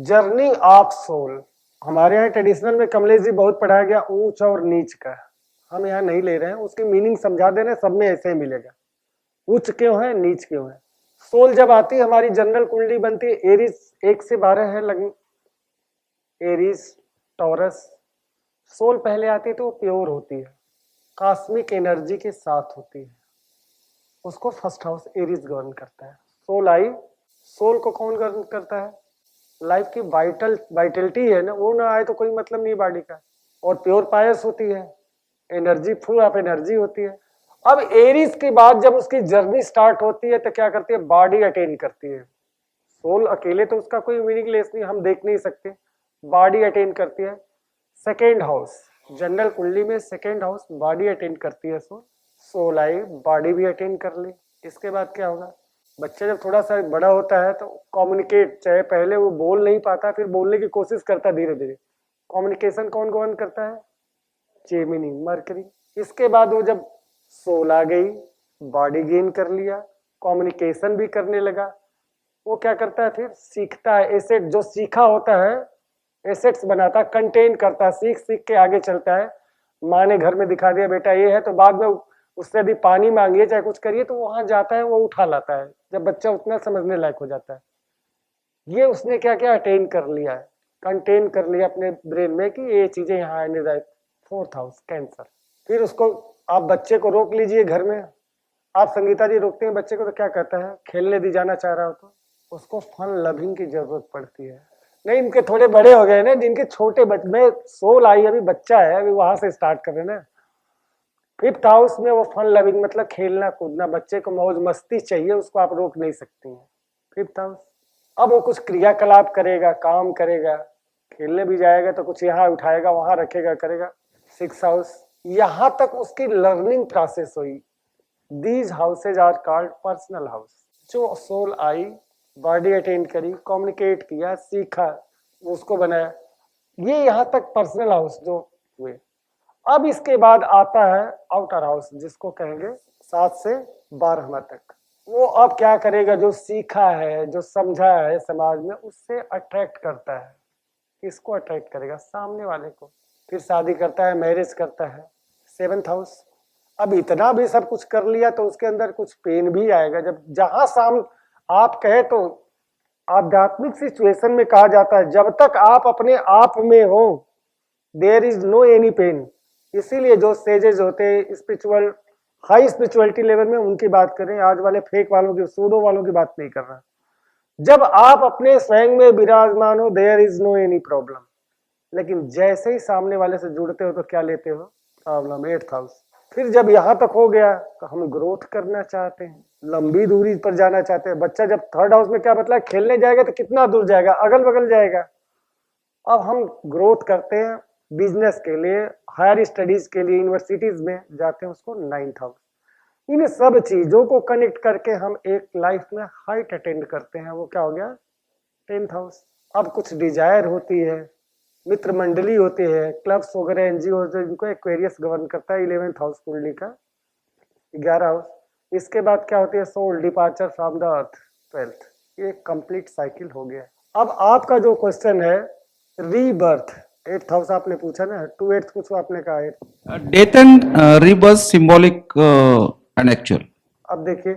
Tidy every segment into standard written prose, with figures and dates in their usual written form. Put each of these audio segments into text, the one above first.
Journey of soul. हमारे यहाँ traditional में कमलेश जी बहुत पढ़ाया गया ऊंच और नीच का, हम यहाँ नहीं ले रहे हैं, उसकी मीनिंग समझा दे रहे हैं, सब में ऐसे ही मिलेगा। उच्च क्यों है, नीच क्यों है। सोल जब आती है हमारी जनरल कुंडली बनती है, एरीज 1 से 12 है लगन, एरीज टॉरस। सोल पहले आती है तो वो प्योर होती है, कॉस्मिक एनर्जी के साथ होती है, उसको फर्स्ट हाउस एरीज गवर्न करता है। सोल आई, सोल को कौन गवर्न करता है, लाइफ की वाइटलिटी है ना, वो ना आए तो कोई मतलब नहीं बॉडी का। और प्योर पायस होती है, एनर्जी फुल ऑफ एनर्जी होती है। अब एरीज के बाद जब उसकी जर्नी स्टार्ट होती है तो क्या करती है, बॉडी अटेन करती है। सोल अकेले तो उसका कोई मीनिंगलेस नहीं, हम देख नहीं सकते, बॉडी अटेन करती है। सेकेंड हाउस जनरल कुंडली में, सेकेंड हाउस बॉडी अटेन करती है। सोल आई, बॉडी भी अटेन कर ली। इसके बाद क्या होगा, बच्चा जब थोड़ा सा बड़ा होता है तो कम्युनिकेट, चाहे पहले वो बोल नहीं पाता फिर बोलने की कोशिश करता है धीरे धीरे। कम्युनिकेशन कौन गवर्न करता है, जेमिनी मरकरी। इसके बाद वो जब सोल आ गई, बॉडी गेन कर लिया, कम्युनिकेशन भी करने लगा, वो क्या करता है फिर सीखता है। एसेट जो सीखा होता है एसेट्स बनाता है, कंटेन करता है, सीख सीख के आगे चलता है। माँ ने घर में दिखा दिया बेटा ये है, तो बाद में उससे यदि पानी मांगिए चाहे कुछ करिए तो वहां जाता है, वो उठा लाता है जब बच्चा उतना समझने लायक हो जाता है। ये उसने क्या क्या अटेन कर लिया है, कंटेन कर लिया अपने ब्रेन में कि ये चीजें यहाँ आने जाए। Fourth house cancer. फिर उसको आप बच्चे को रोक लीजिए घर में, आप संगीता जी रोकते हैं बच्चे को तो क्या कहता है, खेलने दी जाना चाह रहा हो तो उसको फन लविंग की जरूरत पड़ती है। नहीं, इनके थोड़े बड़े हो गए ना, जिनके छोटे बच्चे में सोल आई, अभी बच्चा है, अभी वहां से स्टार्ट कर रहे ना। फिफ्थ हाउस में वो फन लविंग मतलब खेलना कूदना, बच्चे को मौज मस्ती चाहिए, उसको आप रोक नहीं सकती हैं। फिफ्थ हाउस, अब वो कुछ क्रियाकलाप करेगा, काम करेगा, खेलने भी जाएगा तो कुछ यहाँ उठाएगा वहां रखेगा करेगा। सिक्स हाउस, यहां तक उसकी लर्निंग प्रोसेस हुई। These houses are called personal house. जो सोल आई, बॉडी अटेंड करी, कम्युनिकेट किया, सीखा, उसको बनाया, ये यहाँ तक पर्सनल हाउस जो हुए। अब इसके बाद आता है आउटर हाउस, जिसको कहेंगे 7 से 12 तक। वो अब क्या करेगा, जो सीखा है, जो समझा है समाज में, उससे अट्रैक्ट करता है। किसको अट्रैक्ट करेगा, सामने वाले को। फिर शादी करता है, मैरिज करता है। सेवंथ हाउस, अब इतना भी सब कुछ कर लिया तो उसके अंदर कुछ पेन भी आएगा। जब जहां आप कहे तो आध्यात्मिक सिचुएशन में कहा जाता है, जब तक आप अपने आप में हो there is no any pain. इसीलिए जो सेजेस होते हैं स्पिरिचुअल, हाई स्पिरिचुअलिटी लेवल में, उनकी बात करें, आज वाले फेक वालों की, सूडो वालों की बात नहीं कर रहा। जब आप अपने स्वयं में विराजमान हो there is no any problem. लेकिन जैसे ही सामने वाले से जुड़ते हो तो क्या लेते हो, प्रॉब्लम। एट्थ हाउस, फिर जब यहां तक हो गया तो हम ग्रोथ करना चाहते हैं, लंबी दूरी पर जाना चाहते हैं। बच्चा जब थर्ड हाउस में क्या मतलब खेलने जाएगा तो कितना दूर जाएगा, अगल बगल जाएगा। अब हम ग्रोथ करते हैं बिजनेस के लिए, हायर स्टडीज के लिए यूनिवर्सिटीज में जाते हैं, उसको नाइन्थ हाउस। इन सब चीजों को कनेक्ट करके हम एक लाइफ में हाइट अटेंड करते हैं, वो क्या हो गया, 10th हाउस। अब कुछ डिजायर होती है, मित्र मंडली होते हैं, क्लब्स वगैरह, एनजीओ, जिनको एक्वेरियस गवर्न करता है, 11th हाउस कुंडली का 11 हाउस। इसके बाद क्या होती है, soul departure from the earth, 12th। ये कंप्लीट साइकिल हो गया। अब आपका जो क्वेश्चन है रीबर्थ, 8th हाउस आपने पूछा ना, 2 8th कुछ आपने कहा है death and rebirth symbolic and actual. अब देखिए,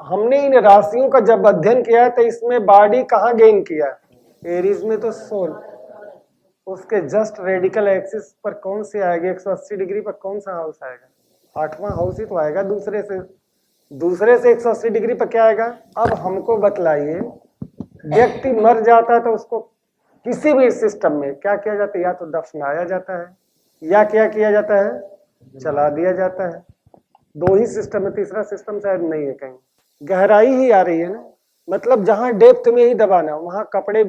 हमने इन राशियों का जब अध्ययन किया है तो इसमें बॉडी कहाँ गेन किया, एरीज में तो सोल, उसके जस्ट रेडिकल एक्सिस पर कौन से आएगा, 180 डिग्री पर कौन सा हाउस आएगा, 8वां हाउस ही तो आएगा। दूसरे से 180 डिग्री पर क्या आएगा। अब हमको बतलाइए, व्यक्ति मर जाता है तो उसको किसी भी सिस्टम में क्या किया जाता है, या तो दफनाया जाता है या क्या किया जाता है, चला दिया जाता है। 2 ही सिस्टम है, तीसरा सिस्टम शायद नहीं है कहीं। गहराई ही आ रही है ना, मतलब जहां डेप्थ में ही दबाना वहां कपड़े।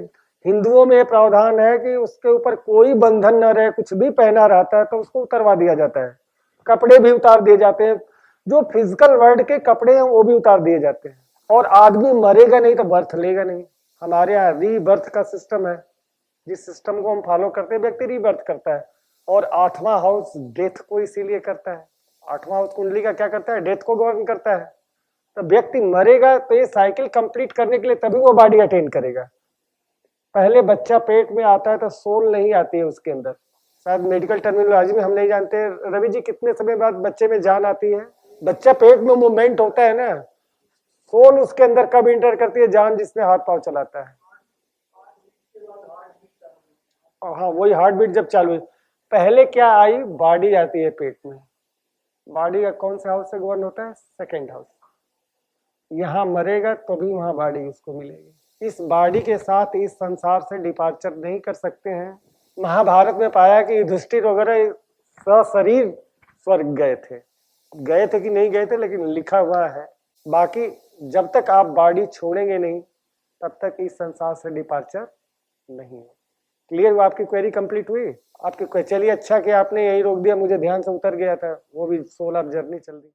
हिंदुओं में प्रावधान है कि उसके ऊपर कोई बंधन न रहे, कुछ भी पहना रहता है तो उसको उतरवा दिया जाता है, कपड़े भी उतार दिए जाते हैं, जो फिजिकल वर्ल्ड के कपड़े हैं वो भी उतार दिए जाते हैं। और आदमी मरेगा नहीं तो बर्थ लेगा नहीं। हमारे यहाँ रीबर्थ का सिस्टम है, जिस सिस्टम को हम फॉलो करते हैं, व्यक्ति रीबर्थ करता है। और 8वां हाउस डेथ को इसीलिए करता है, 8वां हाउस कुंडली का क्या करता है, डेथ को गवर्न करता है। तो व्यक्ति मरेगा तो ये साइकिल कंप्लीट करने के लिए तभी वो बॉडी अटेन करेगा। पहले बच्चा पेट में आता है तो सोल नहीं आती है उसके अंदर, शायद मेडिकल टर्मिनोलॉजी में हम नहीं जानते। रवि जी, कितने समय बाद बच्चे में जान आती है? बच्चा पेट में मूवमेंट होता है ना, सोल उसके अंदर कब इंटर करती है जान जिसमें हाथ पांव चलाता है? हाँ, वही हार्ट बीट जब चालू है। पहले क्या आई? बॉडी आती है पेट में। बॉडी का कौन सा हाउस से गवर्न होता है? Second house. यहाँ मरेगा तो भी वहां बॉडी उसको मिलेगी। इस बॉडी के साथ इस संसार से डिपार्चर नहीं कर सकते हैं। महाभारत में पाया कि युधिष्ठिर वगैरह सशरीर स्वर्ग गए थे कि नहीं गए थे, लेकिन लिखा हुआ है। बाकी जब तक आप बॉडी छोड़ेंगे नहीं तब तक इस संसार से डिपार्चर नहीं है। क्लियर हुआ? आपकी क्वेरी कंप्लीट हुई? आपकी चलिए, अच्छा कि आपने यही रोक दिया, मुझे ध्यान से उतर गया था, वो भी सोल ऑफ जर्नी चल रही।